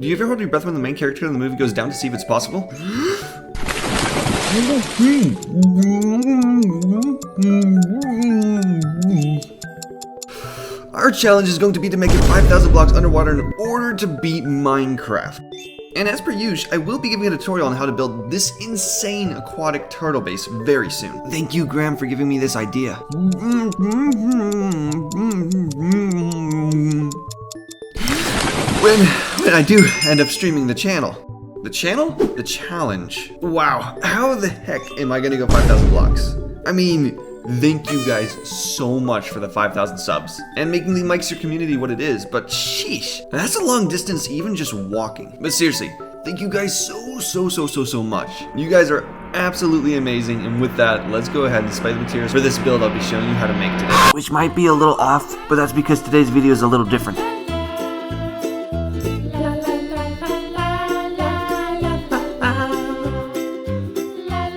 Do you ever hold your breath when the main character in the movie goes down to see if it's possible? Our challenge is going to be to make it 5,000 blocks underwater in order to beat Minecraft. And as per usual, I will be giving a tutorial on how to build this insane aquatic turtle base very soon. Thank you, Graham, for giving me this idea. When I do end up streaming the channel. The channel? The challenge. Wow, how the heck am I gonna go 5,000 blocks? I mean, thank you guys so much for the 5,000 subs and making the Mikester community what it is, but sheesh, that's a long distance even just walking. But seriously, thank you guys so much. You guys are absolutely amazing, and with that, let's go ahead and display the materials for this build I'll be showing you how to make today. Which might be a little off, but that's because today's video is a little different.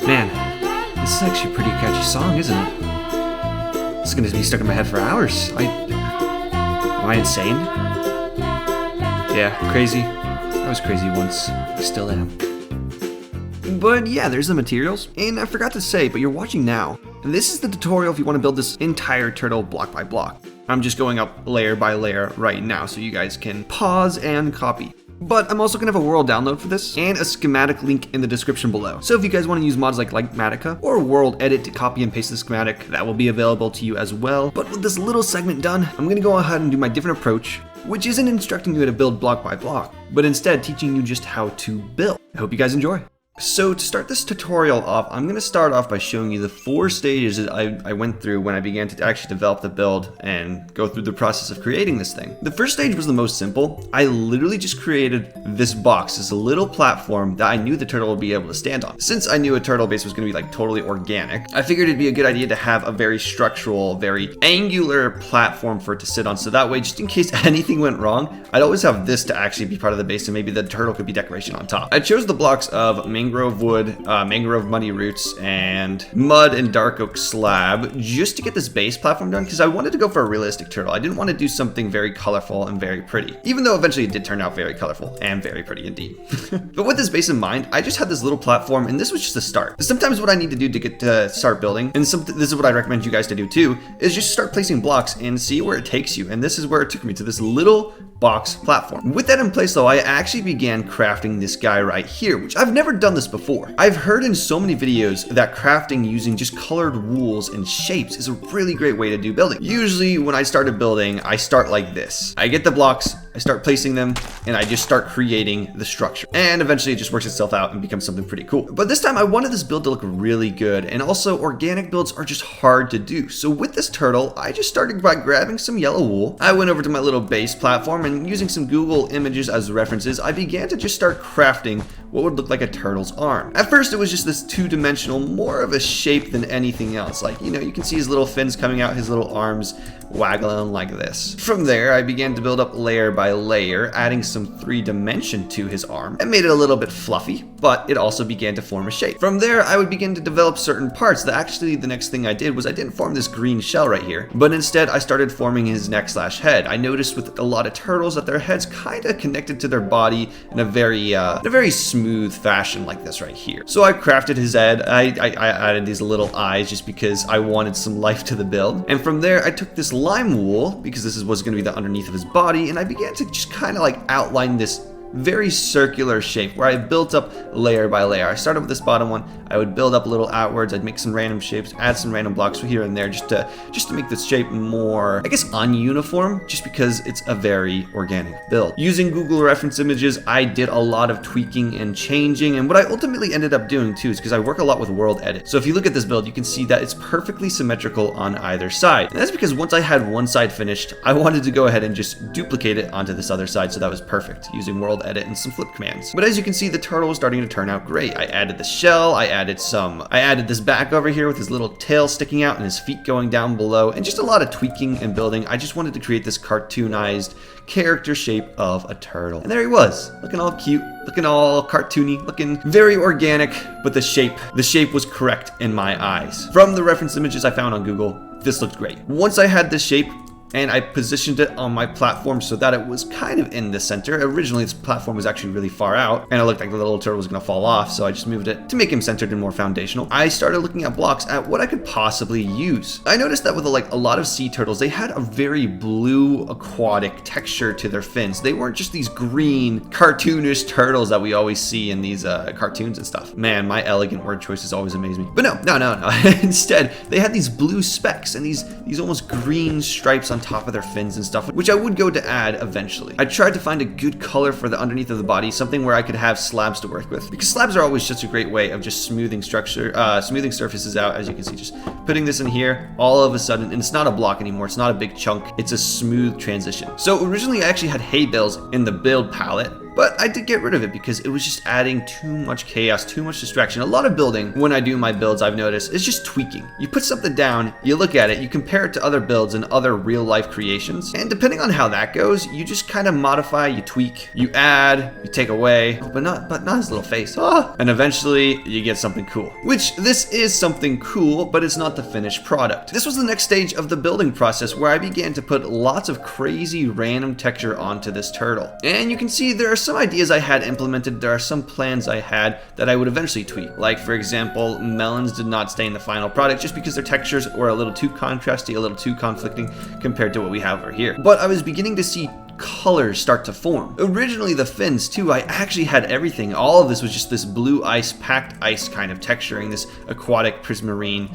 Man, this is actually a pretty catchy song, isn't it? It's gonna be stuck in my head for hours. Am I insane? Yeah, crazy. I was crazy once. I still am. But yeah, there's the materials. And I forgot to say, but you're watching now. And this is the tutorial if you want to build this entire turtle block by block. I'm just going up layer by layer right now so you guys can pause and copy. But I'm also going to have a world download for this and a schematic link in the description below. So if you guys want to use mods like Matica or World Edit to copy and paste the schematic, that will be available to you as well. But with this little segment done, I'm going to go ahead and do my different approach, which isn't instructing you to build block by block, but instead teaching you just how to build. I hope you guys enjoy. So to start this tutorial off, I'm going to start off by showing you the 4 stages that I went through when I began to actually develop the build and go through the process of creating this thing. The first stage was the most simple. I literally just created this box, this little platform that I knew the turtle would be able to stand on. Since I knew a turtle base was going to be like totally organic, I figured it'd be a good idea to have a very structural, very angular platform for it to sit on, so that way, just in case anything went wrong, I'd always have this to actually be part of the base, and maybe the turtle could be decoration on top. I chose the blocks of mangrove wood, mangrove muddy roots, and mud and dark oak slab just to get this base platform done, because I wanted to go for a realistic turtle. I didn't want to do something very colorful and very pretty, even though eventually it did turn out very colorful and very pretty indeed. But with this base in mind, I just had this little platform, and this was just a start. Sometimes what I need to do to get to start building, and this is what I recommend you guys to do too, is just start placing blocks and see where it takes you. And this is where it took me, to this little box platform. With that in place though, I actually began crafting this guy right here, which I've never done this before. I've heard in so many videos that crafting using just colored wools and shapes is a really great way to do building. Usually when I started building, I start like this. I get the blocks, I start placing them, and I just start creating the structure. And eventually it just works itself out and becomes something pretty cool. But this time I wanted this build to look really good, and also organic builds are just hard to do. So with this turtle, I just started by grabbing some yellow wool. I went over to my little base platform, and using some Google images as references, I began to just start crafting what would look like a turtle's arm. At first it was just this 2-dimensional, more of a shape than anything else. Like, you know, you can see his little fins coming out, his little arms waggling like this. From there, I began to build up layer by layer, adding some 3-dimension to his arm and made it a little bit fluffy, but it also began to form a shape. From there, I would begin to develop certain parts. Actually, the next thing I did was I didn't form this green shell right here, but instead I started forming his neck/head. I noticed with a lot of turtles that their heads kind of connected to their body in a very smooth fashion like this right here. So I crafted his head. I added these little eyes just because I wanted some life to the build. And from there, I took this lime wool, because this was going to be the underneath of his body, and I began to just kind of like outline this very circular shape where I built up layer by layer. I started with this bottom one, I would build up a little outwards, I'd make some random shapes, add some random blocks here and there just to make this shape more, I guess, ununiform, just because it's a very organic build. Using Google reference images, I did a lot of tweaking and changing, and what I ultimately ended up doing too is because I work a lot with World Edit. So if you look at this build, you can see that it's perfectly symmetrical on either side. And that's because once I had one side finished, I wanted to go ahead and just duplicate it onto this other side, so that was perfect using World Edit and some flip commands. But as you can see, the turtle was starting to turn out great. I added the shell, I added this back over here with his little tail sticking out and his feet going down below, and just a lot of tweaking and building. I just wanted to create this cartoonized character shape of a turtle. And there he was, looking all cute, looking all cartoony, looking very organic, but the shape was correct in my eyes. From the reference images I found on Google, this looked great. Once I had this shape, and I positioned it on my platform so that it was kind of in the center. Originally, this platform was actually really far out, and it looked like the little turtle was gonna fall off, so I just moved it to make him centered and more foundational. I started looking at blocks at what I could possibly use. I noticed that with a lot of sea turtles, they had a very blue aquatic texture to their fins. They weren't just these green cartoonish turtles that we always see in these cartoons and stuff. Man, my elegant word choices always amaze me. But no. Instead, they had these blue specks and these almost green stripes on top of their fins and stuff, which I would go to add eventually. I tried to find a good color for the underneath of the body, something where I could have slabs to work with, because slabs are always just a great way of just smoothing surfaces out. As you can see, just putting this in here, all of a sudden, and it's not a block anymore, it's not a big chunk, it's a smooth transition. So originally I actually had hay bales in the build palette, but I did get rid of it because it was just adding too much chaos, too much distraction. A lot of building, when I do my builds, I've noticed, is just tweaking. You put something down, you look at it, you compare it to other builds and other real life creations, and depending on how that goes, you just kind of modify, you tweak, you add, you take away, but not his little face. And eventually you get something cool. Which this is something cool, but it's not the finished product. This was the next stage of the building process where I began to put lots of crazy random texture onto this turtle. And you can see there are some ideas I had implemented, there are some plans I had that I would eventually tweak. Like, for example, melons did not stay in the final product just because their textures were a little too contrasty, a little too conflicting compared to what we have over here. But I was beginning to see colors start to form. Originally the fins too, I actually had everything. All of this was just this blue ice, packed ice kind of texturing, this aquatic prismarine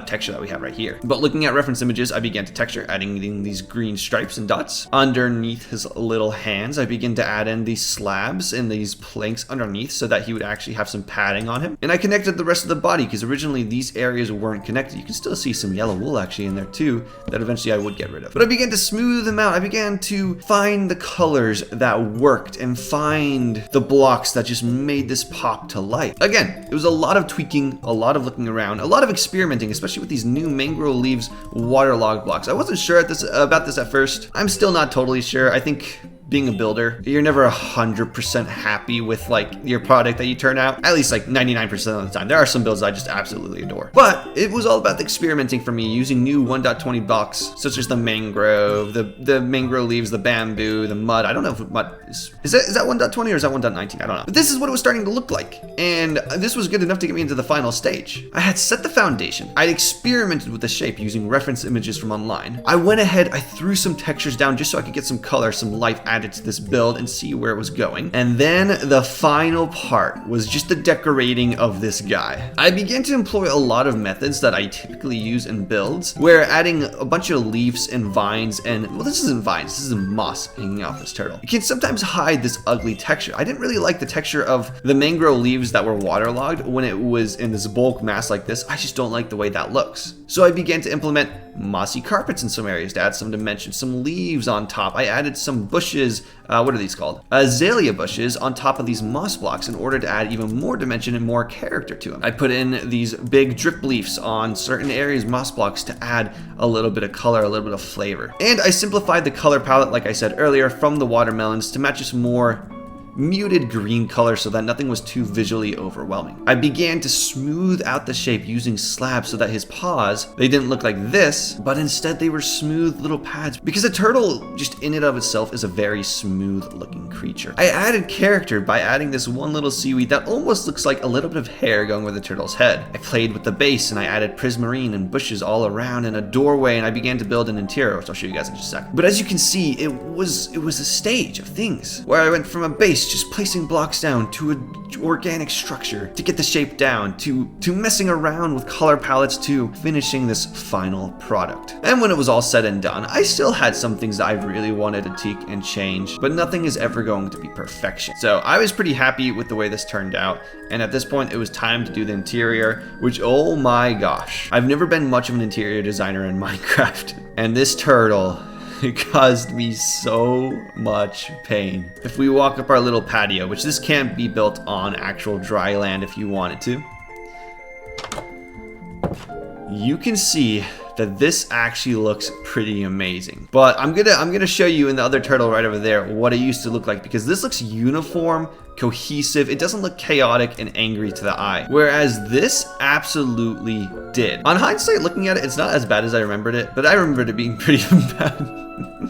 texture that we have right here. But looking at reference images, I began to texture, adding these green stripes and dots. Underneath his little hands, I began to add in these slabs and these planks underneath so that he would actually have some padding on him. And I connected the rest of the body because originally these areas weren't connected. You can still see some yellow wool actually in there too that eventually I would get rid of. But I began to smooth them out. I began to find the colors that worked and find the blocks that just made this pop to life. Again, it was a lot of tweaking, a lot of looking around, a lot of experimenting, especially with these new mangrove leaves waterlogged blocks. I wasn't sure about this at first. I'm still not totally sure. I think being a builder, you're never 100% happy with like your product that you turn out, at least like 99% of the time. There are some builds I just absolutely adore, but it was all about the experimenting for me, using new 1.20 blocks such as the mangrove, the mangrove leaves, the bamboo, the mud. I don't know if mud is that 1.20 or is that 1.19? I don't know, but this is what it was starting to look like, and this was good enough to get me into the final stage. I had set the foundation. I'd experimented with the shape using reference images from online. I went ahead, I threw some textures down just so I could get some color, some life added to this build and see where it was going. And then the final part was just the decorating of this guy. I began to employ a lot of methods that I typically use in builds, where adding a bunch of leaves and vines and, well, this isn't vines, this is moss hanging off this turtle. You can sometimes hide this ugly texture. I didn't really like the texture of the mangrove leaves that were waterlogged when it was in this bulk mass like this. I just don't like the way that looks. So I began to implement mossy carpets in some areas to add some dimension, some leaves on top. I added some bushes, what are these called? Azalea bushes on top of these moss blocks in order to add even more dimension and more character to them. I put in these big drip leaves on certain areas, moss blocks, to add a little bit of color, a little bit of flavor. And I simplified the color palette, like I said earlier, from the watermelons to match just more muted green color so that nothing was too visually overwhelming. I began to smooth out the shape using slabs so that his paws, they didn't look like this, but instead they were smooth little pads, because a turtle just in and of itself is a very smooth looking creature. I added character by adding this one little seaweed that almost looks like a little bit of hair going over the turtle's head. I played with the base and I added prismarine and bushes all around and a doorway, and I began to build an interior, which I'll show you guys in just a second. But as you can see, it was a stage of things where I went from a base, just placing blocks down, to an organic structure to get the shape down, to messing around with color palettes, to finishing this final product. And when it was all said and done, I still had some things that I really wanted to tweak and change, but nothing is ever going to be perfection. So I was pretty happy with the way this turned out, and at this point it was time to do the interior, which, oh my gosh, I've never been much of an interior designer in Minecraft, and this turtle, it caused me so much pain. If we walk up our little patio, which this can't be built on actual dry land if you wanted to, you can see that this actually looks pretty amazing. But I'm gonna show you in the other turtle right over there what it used to look like, because this looks uniform cohesive. It doesn't look chaotic and angry to the eye. Whereas this absolutely did. On hindsight, looking at it, it's not as bad as I remembered it, but I remembered it being pretty bad.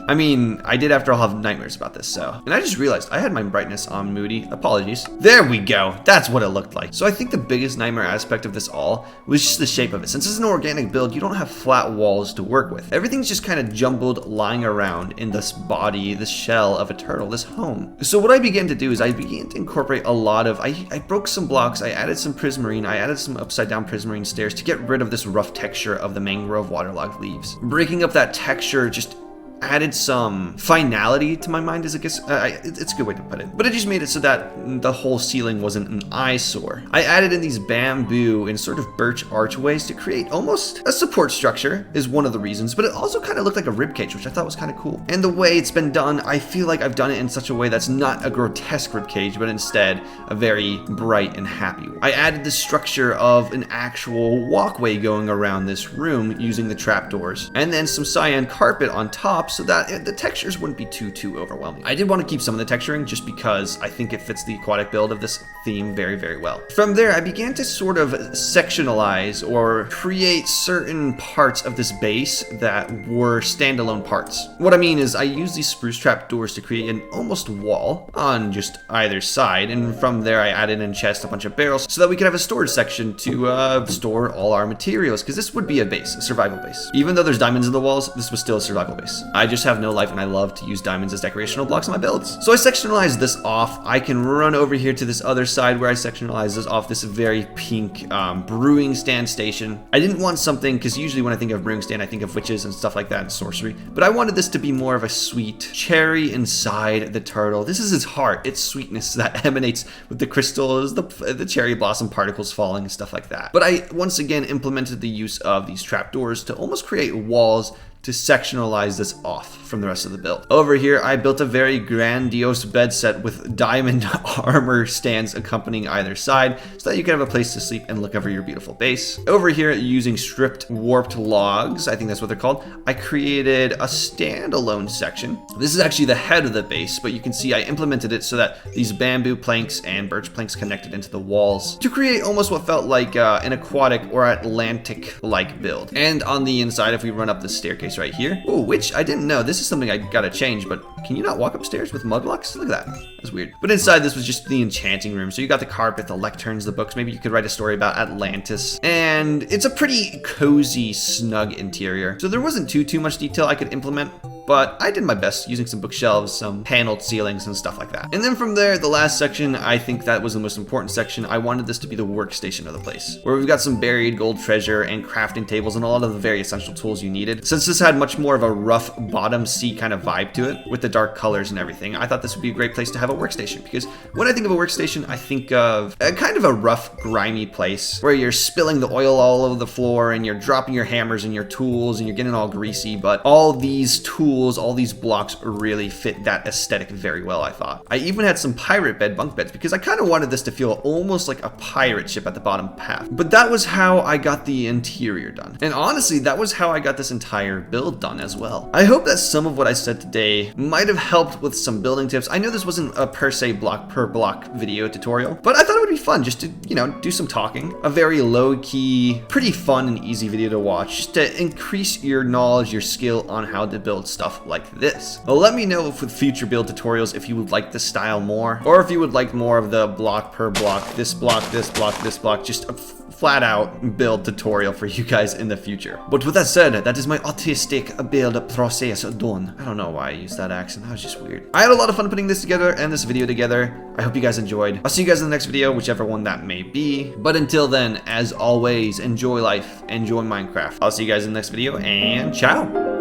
I mean, I did after all have nightmares about this, so. And I just realized I had my brightness on moody. Apologies. There we go. That's what it looked like. So I think the biggest nightmare aspect of this all was just the shape of it. Since it's an organic build, you don't have flat walls to work with. Everything's just kind of jumbled, lying around in this body, this shell of a turtle, this home. So what I began to do is I began to incorporate a lot of, I broke some blocks, I added some prismarine, I added some upside down prismarine stairs to get rid of this rough texture of the mangrove waterlogged leaves. Breaking up that texture just added some finality to my mind, as I guess it's a good way to put it. But it just made it so that the whole ceiling wasn't an eyesore. I added in these bamboo and sort of birch archways to create almost a support structure is one of the reasons, but it also kind of looked like a ribcage, which I thought was kind of cool. And the way it's been done, I feel like I've done it in such a way that's not a grotesque ribcage, but instead a very bright and happy one. I added the structure of an actual walkway going around this room using the trapdoors, and then some cyan carpet on top so that the textures wouldn't be too overwhelming. I did want to keep some of the texturing just because I think it fits the aquatic build of this theme very, very well. From there, I began to sort of sectionalize or create certain parts of this base that were standalone parts. What I mean is I used these spruce trap doors to create an almost wall on just either side, and from there I added in chest a bunch of barrels so that we could have a storage section to store all our materials, because this would be a base, a survival base. Even though there's diamonds in the walls, this was still a survival base. I just have no life and I love to use diamonds as decorational blocks on my builds. So I sectionalized this off. I can run over here to this other side where I sectionalized this off this very pink brewing stand station. I didn't want something, because usually when I think of brewing stand, I think of witches and stuff like that and sorcery. But I wanted this to be more of a sweet cherry inside the turtle. This is its heart, its sweetness that emanates with the crystals, the cherry blossom particles falling and stuff like that. But I once again implemented the use of these trapdoors to almost create walls to sectionalize this off from the rest of the build. Over here, I built a very grandiose bed set with diamond armor stands accompanying either side so that you can have a place to sleep and look over your beautiful base. Over here, using stripped warped logs, I think that's what they're called, I created a standalone section. This is actually the head of the base, but you can see I implemented it so that these bamboo planks and birch planks connected into the walls to create almost what felt like an aquatic or Atlantic-like build. And on the inside, if we run up the staircase right here. Oh, which I didn't know. This is something I gotta change, but can you not walk upstairs with mud blocks? Look at that. That's weird. But inside this was just the enchanting room. So you got the carpet, the lecterns, the books. Maybe you could write a story about Atlantis. And it's a pretty cozy, snug interior. So there wasn't too much detail I could implement, but I did my best using some bookshelves, some paneled ceilings and stuff like that. And then from there, the last section, I think that was the most important section. I wanted this to be the workstation of the place, where we've got some buried gold treasure and crafting tables and a lot of the very essential tools you needed. Since this had much more of a rough bottom sea kind of vibe to it with the dark colors and everything, I thought this would be a great place to have a workstation, because when I think of a workstation, I think of a kind of a rough, grimy place where you're spilling the oil all over the floor and you're dropping your hammers and your tools and you're getting all greasy, but all these tools, all these blocks really fit that aesthetic very well, I thought. I even had some pirate bed bunk beds because I kind of wanted this to feel almost like a pirate ship at the bottom path. But that was how I got the interior done. And honestly, that was how I got this entire build done as well. I hope that some of what I said today might have helped with some building tips. I know this wasn't a per se block per block video tutorial, but I thought it would be fun just to, you know, do some talking. A very low-key, pretty fun and easy video to watch to increase your knowledge, your skill on how to build stuff like this. Well, let me know if with future build tutorials if you would like this style more, or if you would like more of the block per block, this block, this block, this block, just a flat out build tutorial for you guys in the future. But with that said, that is my autistic build process done. I don't know why I used that accent, that was just weird. I had a lot of fun putting this together and this video together. I hope you guys enjoyed. I'll see you guys in the next video, whichever one that may be. But until then, as always, enjoy life, enjoy Minecraft. I'll see you guys in the next video, and ciao!